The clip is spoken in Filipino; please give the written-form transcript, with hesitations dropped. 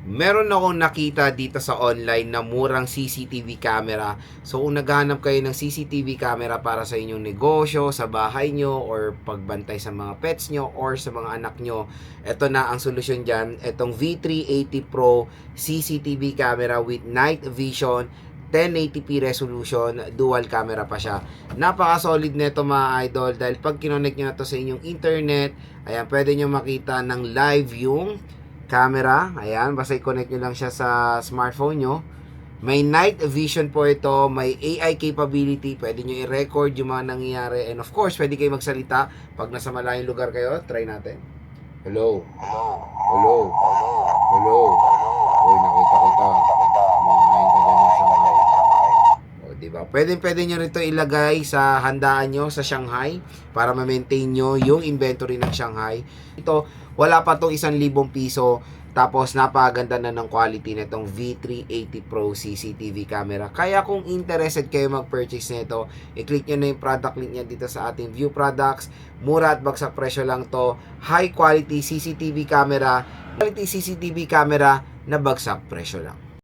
Meron akong nakita dito sa online na murang CCTV camera. So kung naghahanap kayo ng CCTV camera para sa inyong negosyo, sa bahay nyo, or pagbantay sa mga pets nyo, or sa mga anak nyo, ito na ang solusyon dyan. Itong V380 Pro CCTV camera with night vision, 1080p resolution, dual camera pa siya. Napaka-solid nito mga idol dahil pag kinonect nyo na to sa inyong internet, ayan, pwede nyo makita ng live yung camera. Ayan, basta i-connect nyo lang siya sa smartphone nyo. May night vision po ito, may AI capability, pwede nyo i-record yung mga nangyayari, and of course, pwede kayo magsalita pag nasa malayong lugar kayo. Try natin. Hello. Hello. Hello. Uy, nakita kita. Kumain ka dyan ng Shanghai. O, diba? Pwede nyo rito ilagay sa handaan nyo sa Shanghai para ma-maintain nyo yung inventory ng Shanghai. Ito, wala pa tong 1,000 piso. Tapos, napakaganda na ng quality nitong V380 Pro CCTV camera. Kaya kung interested kayo mag-purchase nito, i-click nyo na yung product link niya dito sa ating View Products. Mura at bagsak presyo lang to. High quality CCTV camera. Quality CCTV camera na bagsak presyo lang.